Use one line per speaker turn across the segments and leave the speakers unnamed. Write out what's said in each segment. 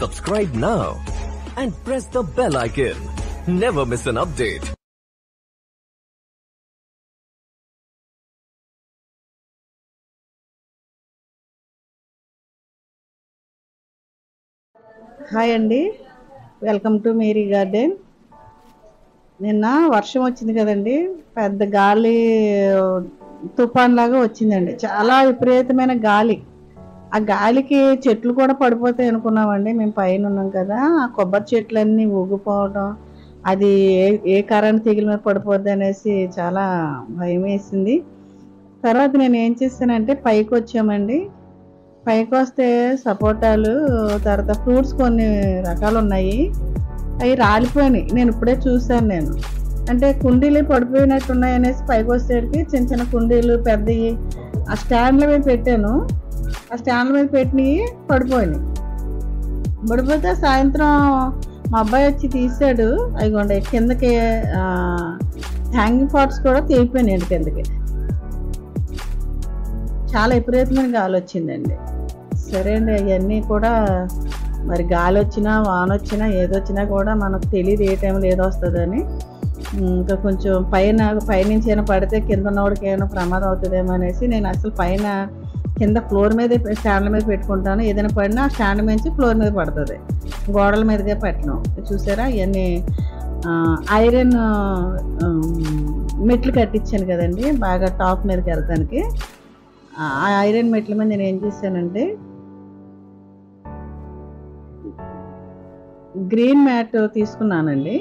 Subscribe now and press the bell icon. Never miss an update.
Hi అండి, welcome to Mary garden. నిన్న వర్షం వచ్చింది కదండి, పెద్ద గాలి తుఫాన్ లాగా వచ్చిందండి. చాలా విపరీతమైన గాలి. ఆ గాలికి చెట్లు కూడా పడిపోతాయి అనుకున్నామండి. మేము పైన ఉన్నాం కదా, ఆ కొబ్బరి చెట్లన్నీ ఊగిపోవడం, అది ఏ కరెంట్ తీగల మీద పడిపోద్ది అనేసి చాలా భయం వేసింది. తర్వాత నేను ఏం చేశానంటే పైకి వచ్చామండి. పైకి వస్తే సపోటాలు, తర్వాత ఫ్రూట్స్ కొన్ని రకాలు ఉన్నాయి, అవి రాలిపోయినాయి. నేను ఇప్పుడే చూశాను. అంటే కుండీలు పడిపోయినట్టు ఉన్నాయి అనేసి పైకి వచ్చేసరికి చిన్న చిన్న కుండీలు పెద్దవి ఆ స్టాండ్ల మీద పెట్టాను. ఆ స్టాండ్ల మీద పెట్టినవి పడిపోతే సాయంత్రం మా అబ్బాయి వచ్చి తీసాడు. అవి కిందకి హ్యాంగింగ్ పాట్స్ కూడా తెగిపోయినాయి కిందకి. చాలా విపరీతమైన గాలి వచ్చిందండి. సరే అండి, అవన్నీ కూడా మరి గాలి వచ్చినా వాన వచ్చినా ఏదొచ్చినా కూడా మనకు తెలియదు ఏ టైంలో ఏదో వస్తుందని. ఇంకా కొంచెం పైనుంచి ఏమైనా పడితే కింద ఉన్నవాడికి ఏమైనా ప్రమాదం అవుతుందేమో అనేసి నేను అసలు పైన కింద ఫ్లోర్ మీద స్టాండ్ల మీద పెట్టుకుంటాను. ఏదైనా పడినా ఆ స్టాండ్ మీద ఫ్లోర్ మీద పడుతుంది, గోడల మీదగా పెట్టను. చూసారా, ఇవన్నీ ఐరన్ మెట్లు కట్టించాను కదండి బాగా టాప్ మీదకి వెళ్తానికి. ఆ ఐరన్ మెట్ల మీద నేను ఏం చేశానంటే గ్రీన్ మ్యాట్ తీసుకున్నానండి.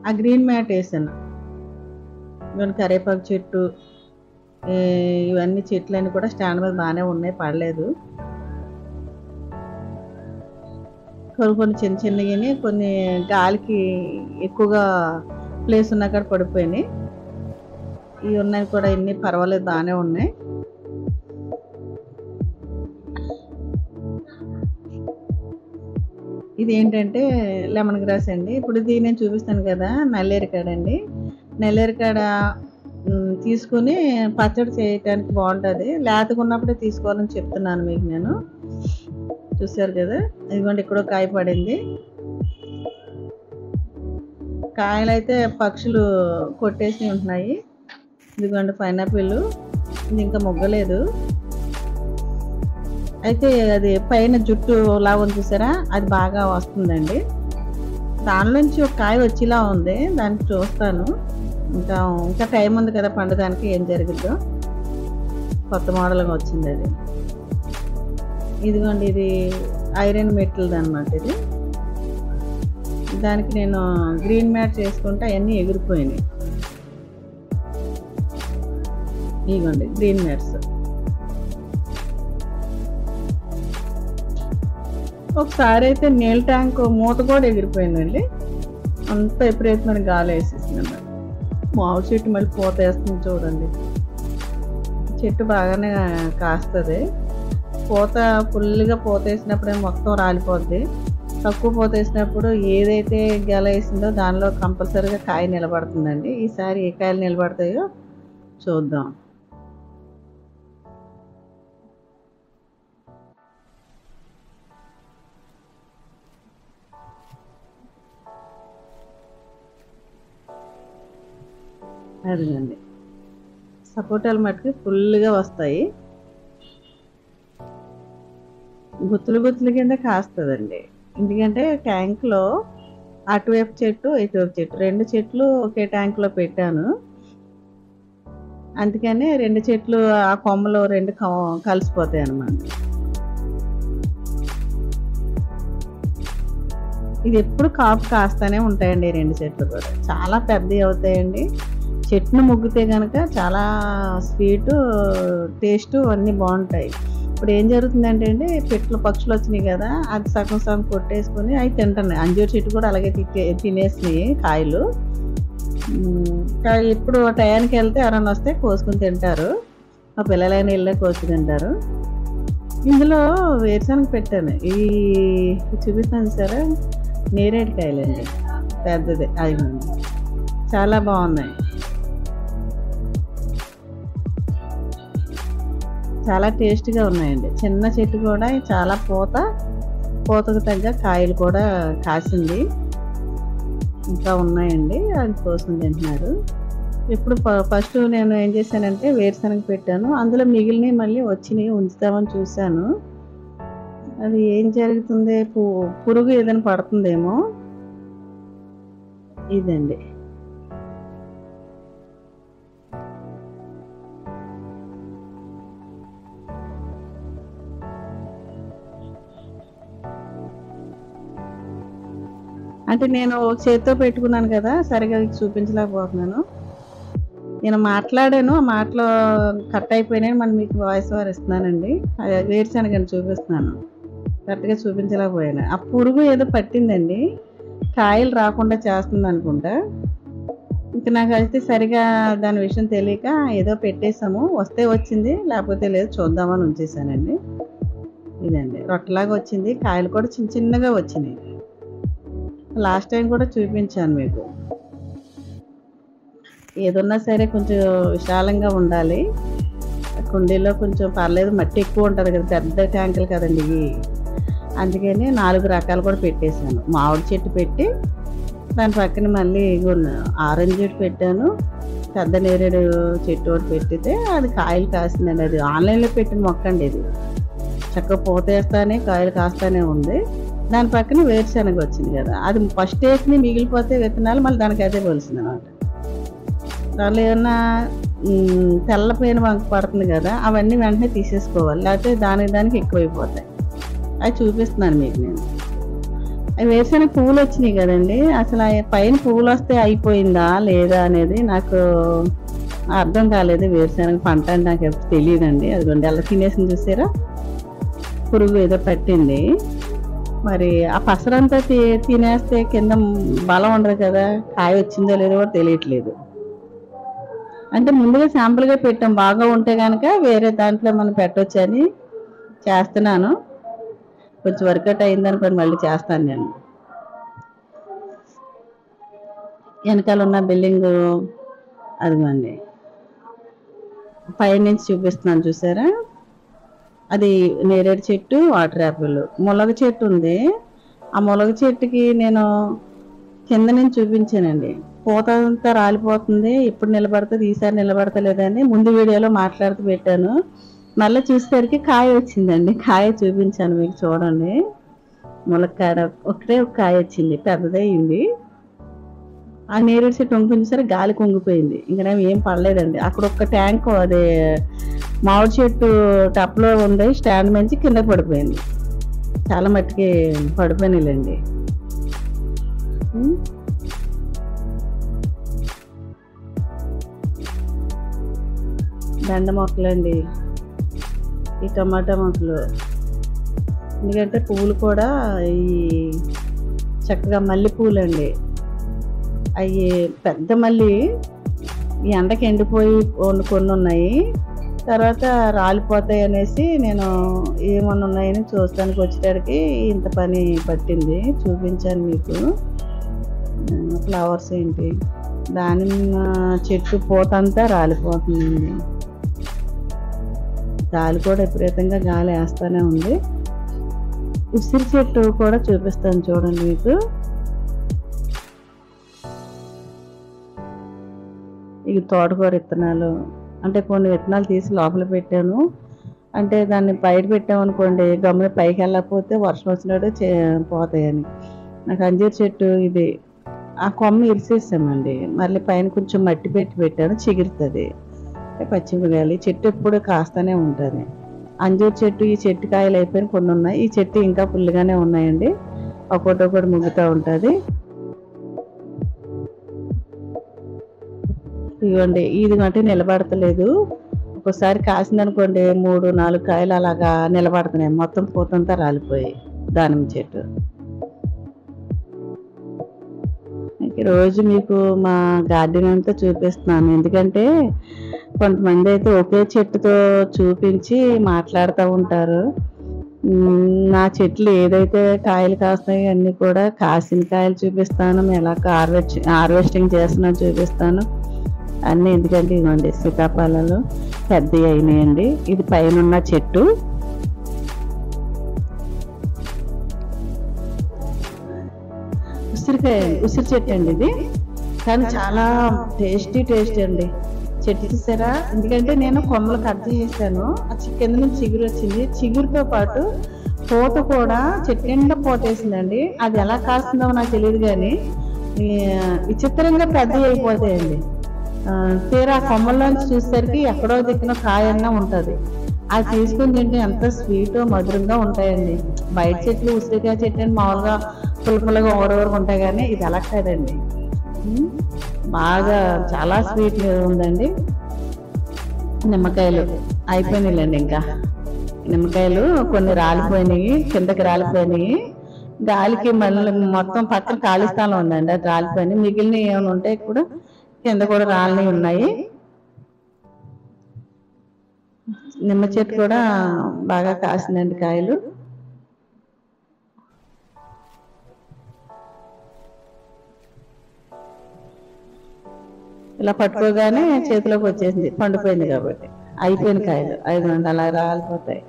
ఆ గ్రీన్ మ్యాట్ వేసాను. ఇవన్నీ కరివేపాకు చెట్టు, ఇవన్నీ చెట్లన్నీ కూడా స్టాండ్ మీద బాగానే ఉన్నాయి, పడలేదు. కొన్ని చిన్న చిన్నవి, కొన్ని గాలికి ఎక్కువగా ప్లేస్ ఉన్న కాడ పడిపోయినాయి. ఇవి ఉన్నాయి కూడా, ఇన్ని పర్వాలేదు, బాగానే ఉన్నాయి. ఇది ఏంటంటే లెమన్ గ్రాస్ అండి. ఇప్పుడు ఇది నేను చూపిస్తాను కదా, నల్లేరికాడ అండి. నల్లేరికాడ తీసుకుని పచ్చడి చేయటానికి బాగుంటుంది. లేతగా ఉన్నప్పుడే తీసుకోవాలని చెప్తున్నాను మీకు నేను. చూసారు కదా, ఇదిగోండి ఇక్కడ కాయ పడింది. కాయలు అయితే పక్షులు కొట్టేసి ఉంటున్నాయి. ఇదిగోండి పైనాపిల్, ఇది ఇంకా మొగ్గలేదు. అయితే అది పైన జుట్టు లాగా ఉంది చూసారా, అది బాగా వస్తుందండి. దానిలోంచి ఒక కాయ వచ్చేలా ఉంది, దానికి చూస్తాను. ఇంకా టైం ఉంది కదా పండుగకి, ఏం జరిగిద్దో. కొత్త మోడల్గా వచ్చింది అది. ఇదిగోండి, ఇది ఐరన్ మెటల్ది అనమాట. ఇది దానికి నేను గ్రీన్ మ్యాట్ చేసుకుంటే అవన్నీ ఎగిరిపోయినాయి. ఇదిగోండి గ్రీన్ మ్యాట్స్. ఒకసారి అయితే నీళ్ళ ట్యాంక్ మూత కూడా ఎగిరిపోయిందండి. అంత విపరీతమైన గాలి వేసేసింది. మామిడి చెట్టు మళ్ళీ పూత వేస్తుంది చూడండి. చెట్టు బాగానే కాస్తుంది. పూత ఫుల్గా పూత వేసినప్పుడే మొత్తం రాలిపోద్ది. తక్కువ పూత వేసినప్పుడు ఏదైతే గెల వేసిందో దానిలో కంపల్సరీగా కాయ నిలబడుతుందండి. ఈసారి ఏ కాయలు నిలబడతాయో చూద్దాం. అదిగండి, సపోటాలు మట్టుకు ఫుల్గా వస్తాయి. గుత్తులు గుత్తుల కింద కాస్తుందండి. ఎందుకంటే ట్యాంక్లో అటువైపు చెట్టు ఇటువైపు చెట్టు, రెండు చెట్లు ఒకే ట్యాంక్లో పెట్టాను. అందుకని రెండు చెట్లు ఆ కొమ్మలు రెండు కలిసిపోతాయి అన్నమాట. ఇది ఎప్పుడు కాపు కాస్తూనే ఉంటాయండి. రెండు చెట్లు కూడా చాలా పెద్దవి అవుతాయండి. చెట్టును ముగ్గితే కనుక చాలా స్వీటు, టేస్టు అన్నీ బాగుంటాయి. ఇప్పుడు ఏం జరుగుతుందంటే అండి, పక్షులు వచ్చినాయి కదా, అది సగం సగం కొట్టేసుకొని అవి తింటున్నాయి. అంజూరు చెట్టు కూడా అలాగే తినేసినాయి కాయలు. ఇప్పుడు టయానికి వెళ్తే ఎవరైనా వస్తే కోసుకుని తింటారు. మా పిల్లలైనా వెళ్ళే కోసుకు తింటారు. ఇందులో వేరుశనగ పెట్టాను. ఇవి చూపిస్తాను సరే, నేరేడుకాయలండి. పెద్దది అది చాలా బాగున్నాయి. చాలా టేస్ట్గా ఉన్నాయండి. చిన్న చెట్టు కూడా చాలా పూతకు తగ్గ కాయలు కూడా కాసింది. ఇంకా ఉన్నాయండి, అది కోసం తింటున్నారు. ఇప్పుడు ఫస్ట్ నేను ఏం చేశానంటే వేరుశనగ పెట్టాను. అందులో మిగిలినవి మళ్ళీ వచ్చినాయి, ఉంచుతామని చూశాను. అది ఏం జరుగుతుంది, పురుగు ఏదైనా పడుతుందేమో. ఇదండి. అంటే నేను ఒక చేత్తో పెట్టుకున్నాను కదా, సరిగా చూపించలేకపోతున్నాను. నేను మాట్లాడాను, ఆ మాటలో కట్ అయిపోయినాయి. మనం మీకు వాయిస్ ఓవర్ ఇస్తున్నానండి. అది వేరుశనగని చూపిస్తున్నాను, కరెక్ట్గా చూపించలేకపోయాను. ఆ పురుగు ఏదో పట్టిందండి, కాయలు రాకుండా చేస్తుంది అనుకుంటా. ఇంక నాకు అయితే సరిగా దాని విషయం తెలియక ఏదో పెట్టేసాము, వస్తే వచ్చింది, లేకపోతే లేదు, చూద్దామని ఉంచేసానండి. ఇదండి, రొట్టెలాగా వచ్చింది. కాయలు కూడా చిన్న చిన్నగా వచ్చినాయి. లాస్ట్ టైం కూడా చూపించాను మీకు. ఏదన్నా సరే కొంచెం విశాలంగా ఉండాలి. కుండీలో కొంచెం పర్లేదు, మట్టి ఎక్కువ ఉంటుంది కదా, పెద్ద ట్యాంకులు కదండి ఇవి. అందుకని 4 రకాలు కూడా పెట్టేశాను. మామిడి చెట్టు పెట్టి దాని పక్కన మళ్ళీ ఆరెంజ్ చెట్టు పెట్టాను. పెద్ద నేరేడు చెట్టు ఒకటి పెట్టితే అది కాయలు కాసిందండి. అది ఆన్లైన్లో పెట్టిన మొక్క అండి. ఇది చక్కగా పూతేస్తానే కాయలు కాస్తానే ఉంది. దాని పక్కన వేరుశనగ వచ్చింది కదా, అది ఫస్ట్ వేసి మిగిలిపోతే విత్తనాలు మళ్ళీ దానికి అదే వలిసింది అనమాట. దానిలో ఏమన్నా తెల్ల పేను వంక పడుతుంది కదా, అవన్నీ వెంటనే తీసేసుకోవాలి, లేకపోతే దానికి ఎక్కువైపోతాయి. అవి చూపిస్తున్నాను మీకు నేను. అవి వేరుశనగ పువ్వులు వచ్చినాయి కదండి, అసలు ఆ పైన పువ్వులు వస్తే అయిపోయిందా లేదా అనేది నాకు అర్థం కాలేదు. వేరుశనగ పంట అని నాకు ఎప్పుడు తెలియదండి. అది 2 ఎలా తినేసింది చూసారా, పురుగు ఏదో పట్టింది. మరి ఆ పసరంతా తినేస్తే కింద బలం ఉండదు కదా, కాయ వచ్చిందో లేదో కూడా తెలియట్లేదు. అంటే ముందుగా శాంపుల్గా పెట్టాం, బాగా ఉంటే కనుక వేరే దాంట్లో మనం పెట్టొచ్చని చేస్తున్నాను. కొంచెం వర్కౌట్ అయిందనుకోండి మళ్ళీ చేస్తాను నేను. వెనకాల ఉన్న బిల్డింగ్ అదిగోండి, పైనుంచి చూపిస్తున్నాను చూసారా, అది నేరేడు చెట్టు, వాటర్ యాపిల్. ములగ చెట్టు ఉంది. ఆ ములగ చెట్టుకి నేను కింద నుంచి చూపించానండి, పూత అంతా రాలిపోతుంది, ఇప్పుడు నిలబడుతుంది, ఈసారి నిలబడతలేదని ముందు వీడియోలో మాట్లాడుతూ పెట్టాను. మళ్ళీ చూసేసరికి కాయ వచ్చిందండి. కాయ చూపించాను మీకు, చూడండి. ములక్కాడ ఒకటే ఒక కాయ వచ్చింది, పెద్దదయ్యింది. ఆ నేరేడు చెట్టు వంకుంచేసరి గాలి కుంగిపోయింది, ఇంకా ఏం పడలేదండి. అక్కడ ఒక్క ట్యాంక్ అదే మామిడి చెట్టు టప్లో ఉంది, స్టాండ్ మంచి కింద పడిపోయింది. చాలా మట్టుకి పడిపోయినాయిలేండి. దండ మొక్కలండి ఈ టమాటా మొక్కలు. ఎందుకంటే పువ్వులు కూడా ఈ చక్కగా మల్లె పువ్వులు అండి, అవి పెద్ద మళ్ళీ ఈ ఎండకి ఎండిపోయి కొన్ని ఉన్నాయి, తర్వాత రాలిపోతాయి అనేసి నేను ఏమన్నా ఉన్నాయని చూస్తానికి వచ్చేటడికి ఇంత పని పట్టింది. చూపించాను మీకు. ఫ్లవర్స్ ఏంటి, దానిమ్మ చెట్టు పూత అంతా రాలిపోతుందండి. గాలి కూడా విపరీతంగా గాలి వేస్తూనే ఉంది. ఉసిరి చెట్టు కూడా చూపిస్తాను చూడండి మీకు. ఇవి తోటకూర విత్తనాలు, అంటే కొన్ని విత్తనాలు తీసి లోపల పెట్టాను. అంటే దాన్ని బయట పెట్టామనుకోండి, గమ్మున పైకి వెళ్ళకపోతే వర్షం వచ్చినట్టు పోతాయని. నాకు అంజీరు చెట్టు ఇది, ఆ కొమ్మ ఇరిసేసామండి, మళ్ళీ పైన కొంచెం మట్టి పెట్టాను, చిగురుతుంది. పచ్చిమిరకాయలు, చెట్టు ఎప్పుడు కాస్తూనే ఉంటుంది. అంజూరు చెట్టు, ఈ చెట్టు కాయలు అయిపోయిన కొన్ని ఉన్నాయి, ఈ చెట్టు ఇంకా పుల్లిగానే ఉన్నాయండి, ఒక్కొక్కటి ముగ్గుతూ ఉంటుంది. ఇవ్వండి, ఇది అంటే నిలబడతలేదు. ఒక్కోసారి కాసిందనుకోండి 3-4 కాయలు అలాగా నిలబడుతున్నాయి, మొత్తం పూతంతా రాలిపోయి. దానిమ్మ చెట్టు రోజు మీకు మా గార్డెన్ అంతా చూపిస్తున్నాను. ఎందుకంటే కొంతమంది అయితే ఒకే చెట్టుతో చూపించి మాట్లాడుతూ ఉంటారు. నా చెట్లు ఏదైతే కాయలు కాస్తాయో అన్నీ కూడా కాసిన కాయలు చూపిస్తాను, ఎలా హార్వెస్టింగ్ చేస్తున్నాను చూపిస్తాను అన్నీ. ఎందుకంటే ఇవ్వండి సీతాఫలాలు పెద్దవి అయినాయండి. ఇది పైన ఉన్న చెట్టు, ఉసిరి చెట్టు అండి ఇది. కానీ చాలా టేస్టీ అండి చెట్టు. చూసారా? ఎందుకంటే నేను కొమ్మలు కట్ చేసాను, కింద నుంచి చిగురు వచ్చింది. చిగురుతో పాటు పూత కూడా చెట్టు నిండా పూత వేసిందండి. అది ఎలా కాస్తుందో నాకు తెలియదు, కానీ విచిత్రంగా పెద్దవి అయిపోతాయండి. తీరా కొమ్మల్లోంచి చూసేసరికి ఎక్కడో దిక్కున కాయన్నా ఉంటుంది. అది తీసుకుని తింటే ఎంత స్వీట్ మధురంగా ఉంటాయండి. బయట చెట్లు ఉసిరికాయ చెట్టు అని మామూలుగా పులుపులుగా ఓవరవరకు ఉంటాయి, కానీ ఇది అలా కాదండి, బాగా చాలా స్వీట్ ఉందండి. నిమ్మకాయలు అయిపోయినాయిలేండి. ఇంకా నిమ్మకాయలు కొన్ని రాలిపోయినాయి, కిందకి రాలిపోయినాయి. గాలికి మళ్ళీ మొత్తం పక్కన ఖాళీ స్థలం ఉందండి, అది రాలిపోయినాయి. మిగిలిన ఏమైనా ఉంటాయి కూడా కింద కూడా రాలినవి ఉన్నాయి. నిమ్మ చెట్టు కూడా బాగా కాసిందండి కాయలు. ఇలా పట్టుకోగానే చేతిలోకి వచ్చేసింది, పండిపోయింది కాబట్టి. అయిపోయిన కాయలు 5 అలా రాలిపోతాయి.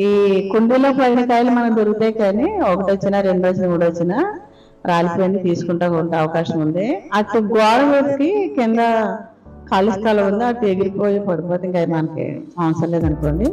ఈ కుండీలో పడిన కాయలు మనకు దొరుకుతాయి, కానీ 1 వచ్చినా 2 వచ్చినా 3 వచ్చినా రాలిపోయింది తీసుకుంటా ఉండే అవకాశం ఉంది. అటు గోడకి కింద ఖాళీ స్థలం ఉంది, అటు ఎగిరిపోయి పడిపోతే ఇంకా మనకి అవసరం లేదనుకోండి.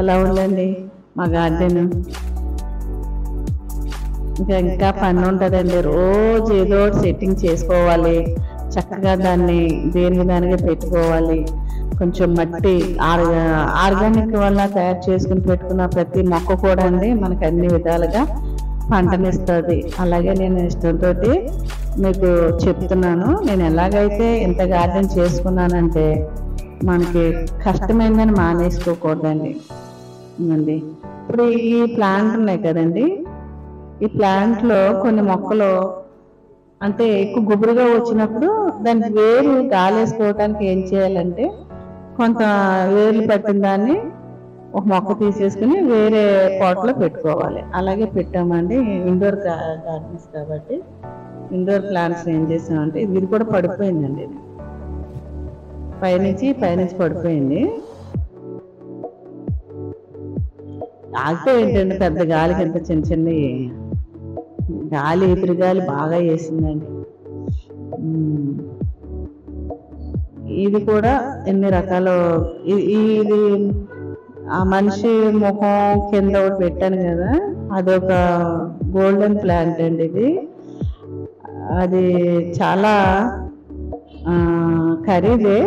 ఎలా ఉందండి మా గార్డెన్? ఇంకా పని ఉంటుందండి. రోజు ఏదో సెట్టింగ్ చేసుకోవాలి, చక్కగా దాన్ని దానిగా పెట్టుకోవాలి. కొంచెం మట్టి ఆర్గానిక్ వల్ల తయారు చేసుకుని పెట్టుకున్న ప్రతి మొక్క కూడా అండి మనకు అన్ని విధాలుగా పంటనిస్తుంది. అలాగే నేను ఇష్టంతో మీకు చెప్తున్నాను. నేను ఎలాగైతే ఇంత గార్డెన్ చేసుకున్నానంటే మనకి కష్టమైందని మానేసుకోకూడదండి. ఇప్పుడు ఈ ప్లాంట్ ఉన్నాయి కదండి, ఈ ప్లాంట్ లో కొన్ని మొక్కలు అంటే ఎక్కువ గుబురుగా వచ్చినప్పుడు దానికి వేరు గాలేసుకోవడానికి ఏం చేయాలంటే కొంత వేర్లు పట్టిన దాన్ని ఒక మొక్క తీసేసుకుని వేరే పాట్లో పెట్టుకోవాలి. అలాగే పెట్టామండి. ఇండోర్ గార్డెన్స్ కాబట్టి ఇండోర్ ప్లాంట్స్ ఏం చేసామంటే ఇది కూడా పడిపోయిందండి, పైనుంచి పడిపోయింది. ఆగితే ఏంటంటే పెద్ద గాలికి ఎంత చిన్న గాలి ఎదురు గాలి బాగా వేసిందండి. ఇది కూడా ఎన్ని రకాలు. ఇది ఆ మనిషి ముఖం కింద ఒకటి పెట్టాను కదా, అదొక గోల్డెన్ ప్లాంట్ అండి. ఇది అది చాలా ఖరీదే.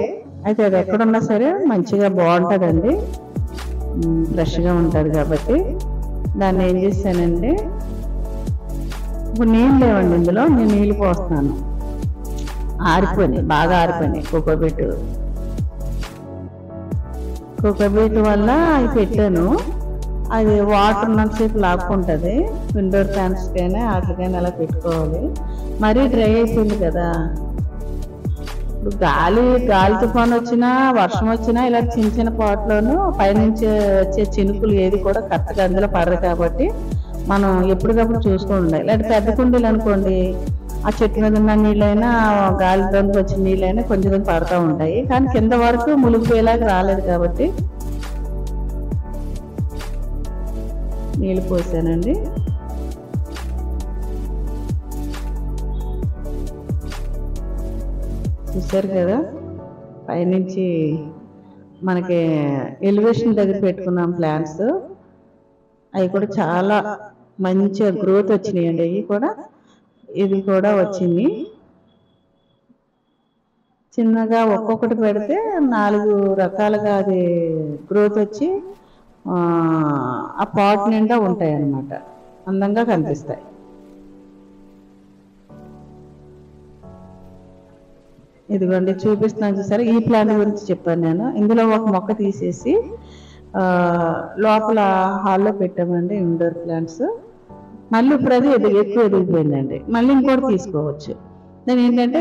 అయితే అది ఎక్కడున్నా సరే మంచిగా బాగుంటుందండి, ఫ్రెష్గా ఉంటుంది కాబట్టి. దాన్ని ఏం చేస్తానంటే ఇప్పుడు నీళ్ళు లేవండి ఇందులో, నేను నీళ్ళు పోస్తాను. బాగా ఆరిపోయినాయి. కోకోబీట్ వల్ల అవి పెట్టాను. అది వాటర్ ఉన్నంతసేపు లాక్కుంటుంది. ఇండోర్ ప్లాంట్స్కైనా వాటికైనా అలా పెట్టుకోవాలి. మరీ డ్రై అయిపోయింది కదా. ఇప్పుడు గాలి తుఫాను వచ్చినా వర్షం వచ్చినా ఇలా చిన్న పాట్లోనూ పైనుంచి వచ్చే చినుకులు ఏది కూడా కరెక్ట్గా అందులో పడరు కాబట్టి మనం ఎప్పటికప్పుడు చూసుకొని ఉండాలి. లేదా పెద్ద కుండీలు అనుకోండి, ఆ చెట్టు మీద ఉన్న నీళ్ళైనా గాలి రంగు వచ్చిన నీళ్ళైనా కొంచెం పడుతూ ఉంటాయి, కానీ కింద వరకు మునిగిపోయేలాగా రాలేదు కాబట్టి నీళ్ళు పోసానండి. చూసారు కదా, పైనుంచి మనకి ఎలివేషన్ దగ్గర పెట్టుకున్నాం ప్లాంట్స్. అవి కూడా చాలా మంచిగా గ్రోత్ వచ్చినాయండి. ఇది కూడా వచ్చింది. చిన్నగా ఒక్కొక్కటి పెడితే 4 రకాలుగా అది గ్రోత్ వచ్చి ఆ పాట్ నిండా ఉంటాయి అన్నమాట, అందంగా కనిపిస్తాయి. ఇదిగోండి చూపిస్తున్నాను చూసారా, ఈ ప్లాంట్ గురించి చెప్పాను నేను. ఇందులో ఒక మొక్క తీసేసి లోపల హాల్లో పెట్టామండి ఇండోర్ ప్లాంట్స్. మళ్ళీ ఇప్పుడు అది ఎక్కువ ఎదిగిపోయిందండి, మళ్ళీ ఇంకోటి తీసుకోవచ్చు. నేను ఏంటంటే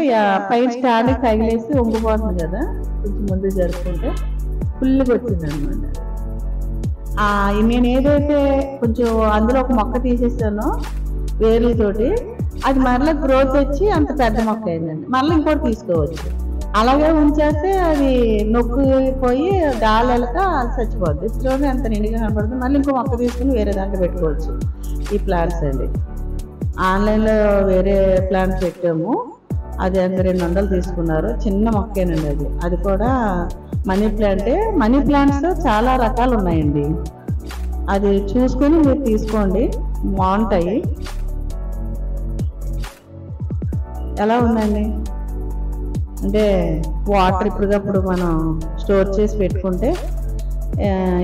పైన స్టాండ్ తగిలేసి వంగిపోతుంది కదా, కొంచెం ముందు జరుపుకుంటే ఫుల్గా వచ్చింది అనమాట. నేను ఏదైతే కొంచెం అందులో ఒక మొక్క తీసేసానో వేర్లతోటి, అది మరలా గ్రోత్ వచ్చి అంత పెద్ద మొక్క అయిందండి. మళ్ళీ ఇంకోటి తీసుకోవచ్చు. అలాగే ఉంచేస్తే అది నొక్కిపోయి గాలి వెళ్ళక చచ్చిపోద్ది. చూడండి ఎంత నిండుగా కనపడుతుంది. మళ్ళీ ఇంకో మొక్క తీసుకుని వేరే దాంట్లో పెట్టుకోవచ్చు. ఈ ప్లాంట్స్ అండి ఆన్లైన్లో వేరే ప్లాంట్స్ పెట్టాము, అది అంత 200 తీసుకున్నారు. చిన్న మొక్కేనండి అది. అది కూడా మనీ ప్లాంటే. మనీ ప్లాంట్స్ చాలా రకాలు ఉన్నాయండి, అది చూసుకొని మీరు తీసుకోండి, బాగుంటాయి. ఎలా ఉందండి అంటే వాటర్ ఇప్పటికప్పుడు మనం స్టోర్ చేసి పెట్టుకుంటే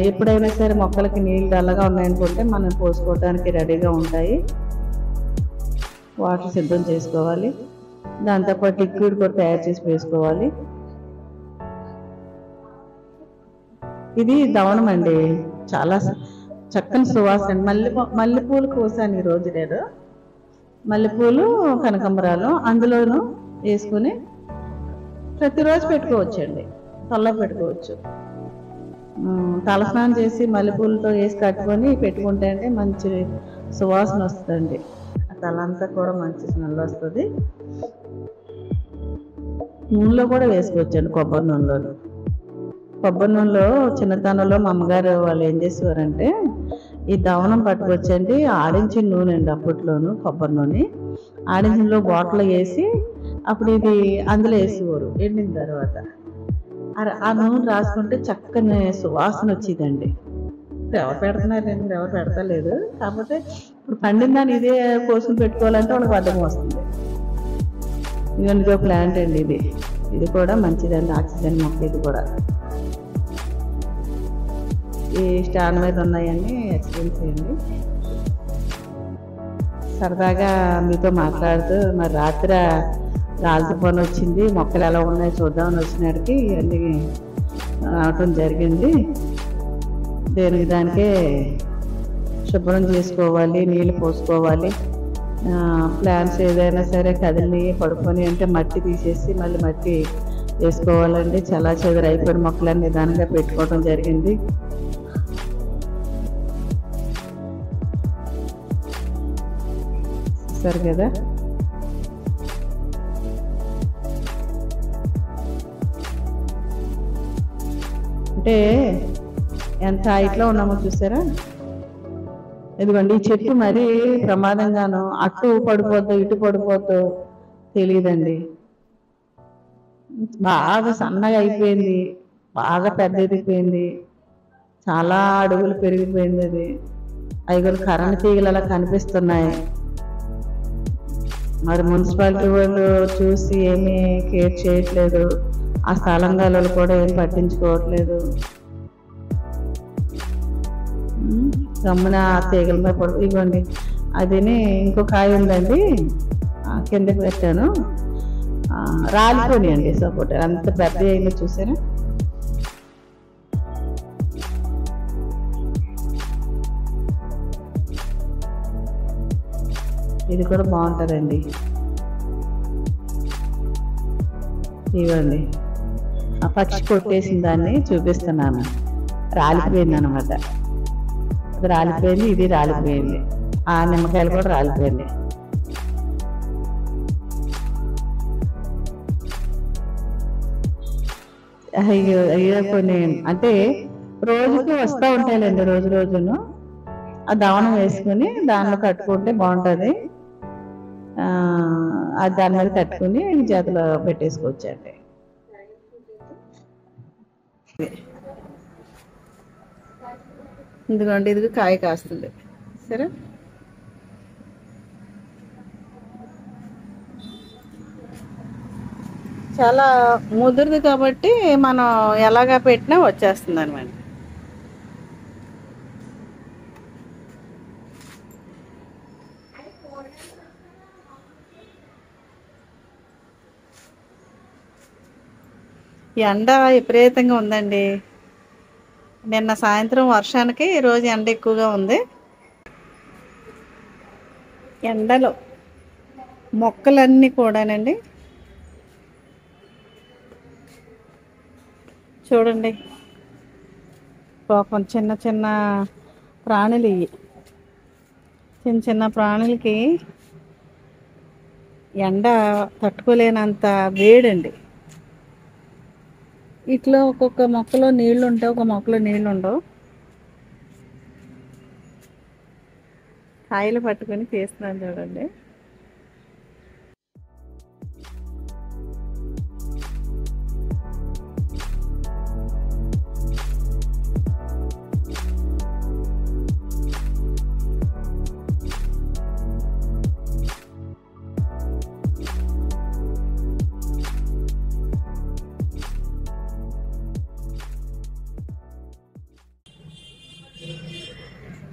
ఎప్పుడైనా సరే మొక్కలకి నీళ్ళు డల్లగా ఉన్నాయనుకుంటే మనం పోసుకోవడానికి రెడీగా ఉంటాయి. వాటర్ సిద్ధం చేసుకోవాలి, దాంతోపాటు లిక్విడ్ కూడా తయారు చేసి వేసుకోవాలి. ఇది దవనం అండి, చాలా చక్కని సువాసన. మల్లెపూలు కోసాను ఈరోజు నేను. మల్లెపూలు కనకాంబరాలు అందులోనూ వేసుకుని ప్రతిరోజు పెట్టుకోవచ్చండి, తలలో పెట్టుకోవచ్చు. తలస్నానం చేసి మల్లెపూలతో వేసి కట్టుకొని పెట్టుకుంటే అంటే మంచి సువాసన వస్తుందండి. తలంతా కూడా మంచి స్మెల్ వస్తుంది. నూనెలో కూడా వేసుకోవచ్చండి, కొబ్బరి నూనెలో. కొబ్బరి నూనెలో చిన్నతనంలో మా అమ్మగారు వాళ్ళు ఏం చేసేవారంటే ఈ దవనం పట్టుకొచ్చండి, ఆడించిన నూనె అండి అప్పట్లోను, కొబ్బరి నూనె ఆడించినలో బాటిల్ వేసి అప్పుడు ఇది అందులో వేసేవారు. ఎండిన తర్వాత ఆ నూనె రాసుకుంటే చక్కని సువాసన వచ్చిందండి. ఎవరు పెడుతున్నారండి, ఎవరు పెడతలేదు. కాకపోతే ఇప్పుడు పండిన దాన్ని ఇదే కోసుకుని పెట్టుకోవాలంటే వాళ్ళకి బద్ధకం వస్తుంది. ఇదిగో ప్లాంట్ అండి ఇది. ఇది కూడా మంచిదండి, ఆక్సిజన్ మొక్క. ఇది కూడా ఈ స్టాండ్ మీద ఉన్నాయండి, ఎక్స్పీరియన్స్ అయ్యండి. సరదాగా మీతో మాట్లాడుతూ మరి రాత్రి రాజుపని వచ్చింది, మొక్కలు ఎలా ఉన్నాయో చూద్దామని వచ్చినాడికి అన్నీ రావటం జరిగింది. దేనికి దానికే శుభ్రం చేసుకోవాలి, నీళ్ళు పోసుకోవాలి. ప్లాంట్స్ ఏదైనా సరే కదిలి పడుకొని అంటే మట్టి తీసేసి మళ్ళీ మట్టి వేసుకోవాలండి. చాలా చెదరు అయిపోయిన మొక్కలన్నీ నిదానంగా పెట్టుకోవడం జరిగింది. సరే కదా, అంటే ఎంత హైట్లో ఉన్నామో చూసారా. ఇదిగోండి ఈ చెట్టు మరీ ప్రమాదంగాను అటు పడిపోద్దు ఇటు పడిపోద్దు తెలియదండి. బాగా సన్నగా అయిపోయింది, బాగా పెద్ద ఎదిగిపోయింది, చాలా అడుగులు పెరిగిపోయింది. అది ఐదుగురు కరెంట్ తీగలు అలా కనిపిస్తున్నాయి. మరి మున్సిపాలిటీ వాళ్ళు చూసి ఏమీ కేర్ చేయట్లేదు, ఆ స్థలం గాలు కూడా ఏం పట్టించుకోవట్లేదు. గమ్మున తీగల మీద పడు. ఇవ్వండి అదిని ఇంకో కాయ ఉందండి, కిందకి పెట్టాను, రాలిపోయినాయండి సపోర్ట్. అంత పెద్ద అయిందో చూసారా. ఇది కూడా బాగుంటుందండి. ఇవ్వండి ఆ పక్షి కొట్టేసిన దాన్ని చూపిస్తున్నాను. రాలిపోయింది అనమాట, అది రాలిపోయింది, ఇది రాలిపోయింది, ఆ నిమ్మకాయలు కూడా రాలిపోయింది. అయ్యో అయ్యో కొన్ని అంటే రోజుకి వస్తూ ఉంటాయండి, రోజు రోజును ఆ దవనం వేసుకుని దానిలో కట్టుకుంటే బాగుంటుంది. అది దాని మీద కట్టుకుని చేతిలో పెట్టేసుకోవచ్చండి. ఇదిగోండి ఇది కాయ కాస్తుంది సరే. చాలా ముదురుది కాబట్టి మనం ఎలాగా పెట్టినా వచ్చేస్తుంది అనమాట. ఎండ విపరీతంగా ఉందండి. నిన్న సాయంత్రం వర్షానికి ఈరోజు ఎండ ఎక్కువగా ఉంది. ఎండలో మొక్కలన్నీ కూడానండి చూడండి, పాపం చిన్న చిన్న ప్రాణులు ఇవి. చిన్న చిన్న ప్రాణులకి ఎండ తట్టుకోలేనంత వేడండి. ఇట్లా ఒక్కొక్క మొక్కలో నీళ్లు ఉంటాయి, ఒక మొక్కలో నీళ్లు ఉండవు. కాయలు పట్టుకొని తీస్తున్నాను చూడండి.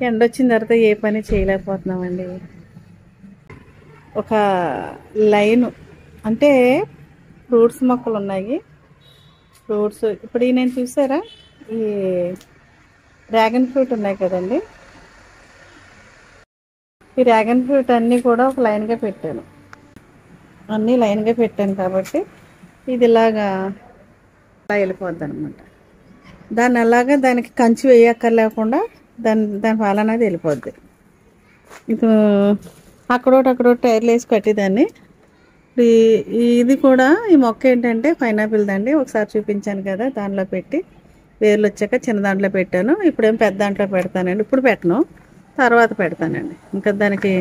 ఎండ వచ్చిన తర్వాత ఏ పని చేయలేకపోతున్నామండి. ఒక లైను అంటే ఫ్రూట్స్ మొక్కలు ఉన్నాయి. ఫ్రూట్స్ ఇప్పుడు నేను చూసారా, ఈ డ్రాగన్ ఫ్రూట్ ఉన్నాయి కదండి. ఈ డ్రాగన్ ఫ్రూట్ అన్నీ కూడా ఒక లైన్గా పెట్టాను. అన్నీ లైన్గా పెట్టాను కాబట్టి ఇది ఇలాగా వెళ్ళిపోద్ది అనమాట. దాన్ని అలాగా దానికి కంచి వేయక్కర్లేకుండా దాని పాలనది వెళ్ళిపోద్ది. ఇది అక్కడోటి టైర్లు వేసి కట్టేదాన్ని. ఇది కూడా ఈ మొక్క ఏంటంటే పైనాపిల్ దండి. ఒకసారి చూపించాను కదా, దాంట్లో పెట్టి వేర్లు వచ్చాక చిన్న దాంట్లో పెట్టాను. ఇప్పుడేం పెద్ద దాంట్లో పెడతానండి. ఇప్పుడు పెట్టను, తర్వాత పెడతానండి. ఇంకా దానికి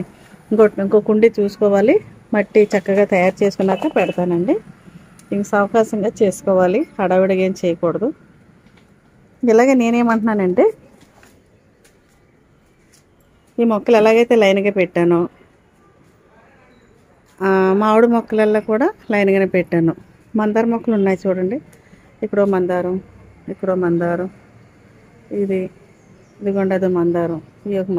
ఇంకో కుండీ చూసుకోవాలి, మట్టి చక్కగా తయారు చేసుకున్నాక పెడతానండి. ఇంక సావకాశంగా చేసుకోవాలి, హడావిడిగా ఏం చేయకూడదు. ఇలాగే నేనేమంటున్నానంటే, ఈ మొక్కలు ఎలాగైతే లైన్గా పెట్టానో మామిడి మొక్కలల్లో కూడా లైన్గానే పెట్టాను. మందార మొక్కలు ఉన్నాయి చూడండి. ఇక్కడో మందారం, ఇక్కడో మందారం, ఇదిగోండి అదో మందారం, ఇది ఒక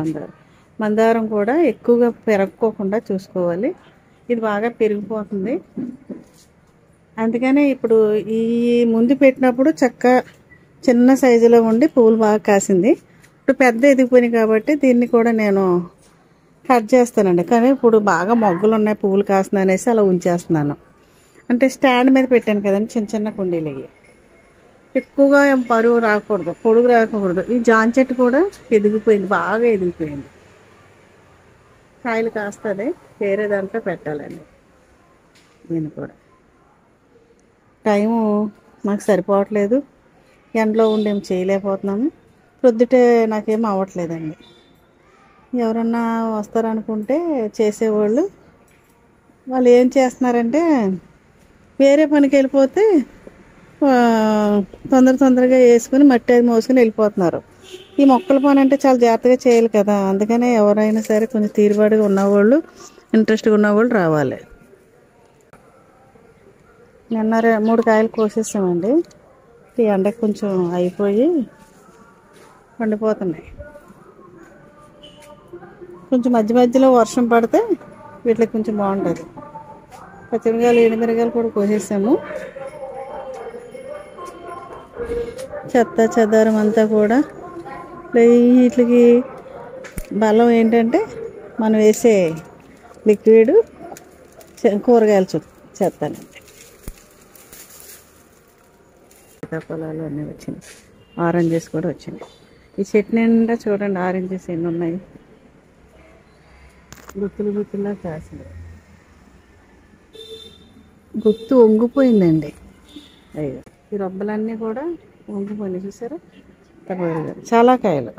మందారం కూడా ఎక్కువగా పెరగకోకుండా చూసుకోవాలి. ఇది బాగా పెరిగిపోతుంది. అందుకనే ఇప్పుడు ఈ ముందు పెట్టినప్పుడు చిన్న సైజులో ఉండి పువ్వులు బాగా కాసింది. ఇప్పుడు పెద్ద ఎదిగిపోయినాయి కాబట్టి దీన్ని కూడా నేను కట్ చేస్తానండి. కానీ ఇప్పుడు బాగా మొగ్గలు ఉన్నాయి, పువ్వులు కాస్తున్నాయి అనేసి అలా ఉంచేస్తున్నాను. అంటే స్టాండ్ మీద పెట్టాను కదండి, చిన్న చిన్న కుండీలు అయ్యి. ఎక్కువగా ఏం పొడుగు రాకూడదు. ఈ జాన్ చెట్టు కూడా ఎదిగిపోయింది, బాగా ఎదిగిపోయింది. కాయలు కాస్తుంది, వేరే దాంట్లో పెట్టాలండి. దీన్ని కూడా టైము నాకు సరిపోవట్లేదు, ఎండలో ఉండేం చేయలేకపోతున్నాము. ప్రొద్దుటే నాకేం అవ్వట్లేదండి. ఎవరన్నా వస్తారనుకుంటే చేసేవాళ్ళు, వాళ్ళు ఏం చేస్తున్నారంటే వేరే పనికి వెళ్ళిపోతే తొందరగా వేసుకుని మట్టి అది మోసుకుని వెళ్ళిపోతున్నారు. ఈ మొక్కల పని అంటే చాలా జాగ్రత్తగా చేయాలి కదా. అందుకనే ఎవరైనా సరే కొంచెం తీరుబాటుగా ఉన్నవాళ్ళు, ఇంట్రెస్ట్గా ఉన్నవాళ్ళు రావాలి. నిన్న 3 కాయలు కోసేసామండి. ఈ ఎండకు కొంచెం అయిపోయి పండిపోతున్నాయి. కొంచెం మధ్యలో వర్షం పడితే వీటికి కొంచెం బాగుంటుంది. పచ్చిమిరకాయలు, ఎండుమిరకాయలు కూడా కోసేసాము. చెదారం అంతా కూడా. వీటికి బలం ఏంటంటే మనం వేసే లిక్విడ్, కూరగాయల చెత్తానండి. సీతాఫలాలు అన్నీ వచ్చినాయి, ఆరెంజెస్ కూడా వచ్చినాయి. ఈ చెట్టు నిండా చూడండి ఆరెంజెస్ ఎన్ని ఉన్నాయి, గుత్తులుగా కాసింది. గుత్తు వంగిపోయిందండి. అయ్యో, ఈ రొబ్బలన్నీ కూడా వంగిపోయినాయి చూసారా. చాలా కాయలు.